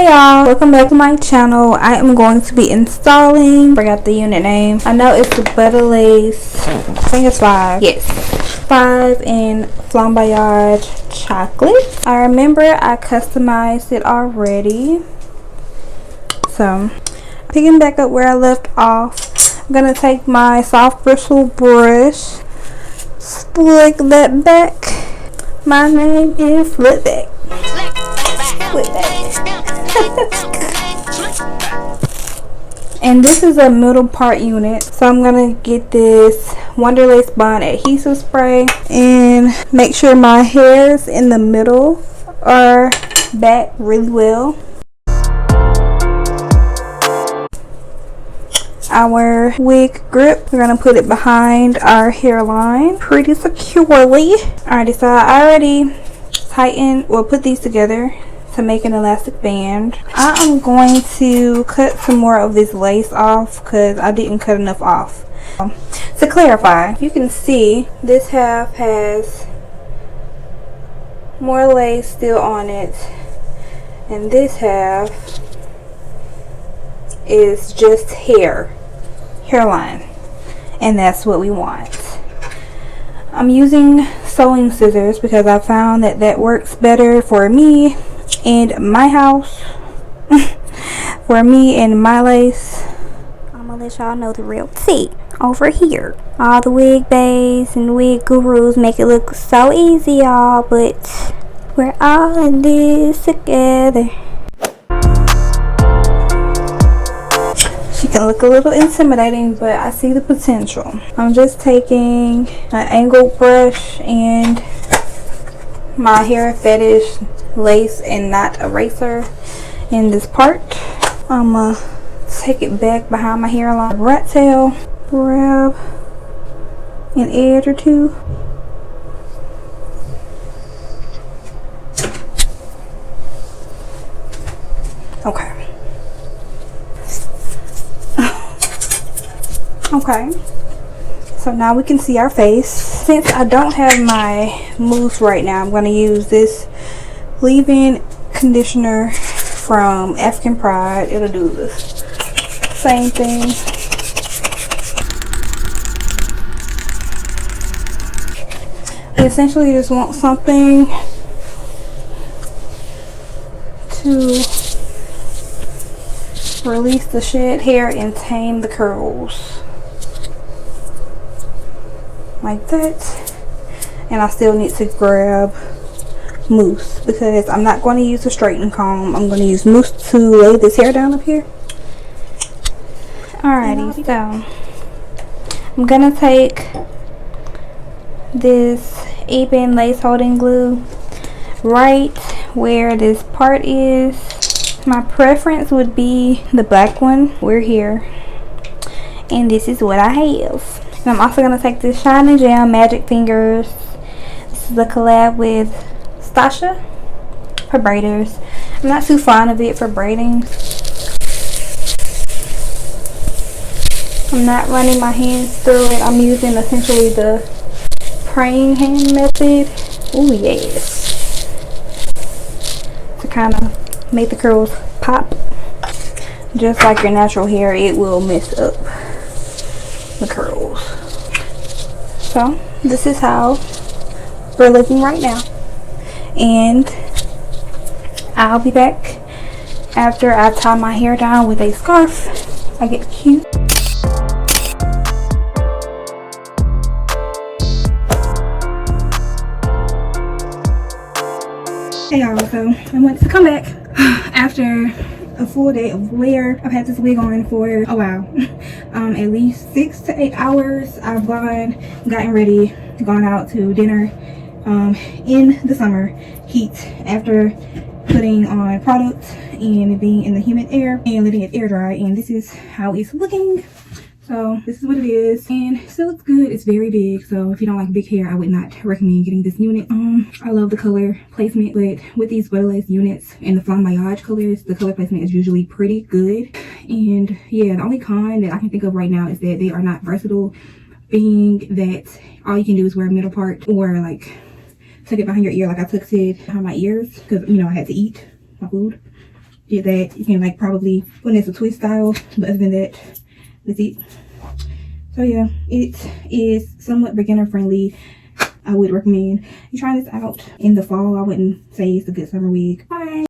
Hey y'all, welcome back to my channel. I am going to be installing, forgot the unit name. I know it's the Butta Lace, I think it's 5. Yes, 5 in Flamboyage chocolate. I remember I customized it already. So, picking back up where I left off, I'm going to take my soft bristle brush, slick that back. My name is Flipback. And this is a middle part unit, so I'm gonna get this Wonderlace Bond adhesive spray and make sure my hairs in the middle are back really well. Our wig grip, we're gonna put it behind our hairline pretty securely. Alrighty, so I already tightened or put these together to make an elastic band. I am going to cut some more of this lace off because I didn't cut enough off. To clarify, you can see this half has more lace still on it, and this half is just hairline, and that's what we want. I'm using sewing scissors because I found that that works better for me and my house. For me and my lace. I'm gonna let y'all know the real tea over here. All the wig bays and wig gurus make it look so easy, y'all, but we're all in this together. She can look a little intimidating, but I see the potential. I'm just taking an angled brush and my hair fetish lace and knot eraser in this part. I'm gonna take it back behind my hairline, rat tail, grab an edge or two. Okay. Okay. So now we can see our face. Since I don't have my mousse right now, I'm going to use this leave-in conditioner from African Pride. It'll do the same thing. We essentially just want something to release the shed hair and tame the curls. Like that. And I still need to grab mousse because I'm not going to use a straightening comb. I'm going to use mousse to lay this hair down up here. Alrighty, so I'm going to take this Ebin lace holding glue right where this part is. My preference would be the black one. We're here. And this is what I have. And I'm also going to take this Shine and Jam Magic Fingers. This is a collab with Stasha for Braiders. I'm not too fond of it for braiding. I'm not running my hands through it. I'm using essentially the praying hand method. Oh yes. To kind of make the curls pop. Just like your natural hair, it will mess up the curls. So this is how we're looking right now, and I'll be back after I tie my hair down with a scarf. I get cute. Hey y'all, so I want to come back after a full day of wear. I've had this wig on for a while. At least 6 to 8 hours. I've gotten ready, gone out to dinner in the summer heat after putting on products and being in the humid air and letting it air dry, and this is how it's looking. So this is what it is, and it still looks good. It's very big, so if you don't like big hair, I would not recommend getting this unit. I love the color placement, but with these Butta Lace units and the Flamboyage colors, the color placement is usually pretty good. And yeah, the only con that I can think of right now is that they are not versatile, being that all you can do is wear a middle part or like tuck it behind your ear, like I tucked it behind my ears because, you know, I had to eat my food. did that. You can like probably put it as a twist style, but other than that, that's it. So yeah, it is somewhat beginner friendly. I would recommend you try this out in the fall. I wouldn't say it's a good summer wig. Bye.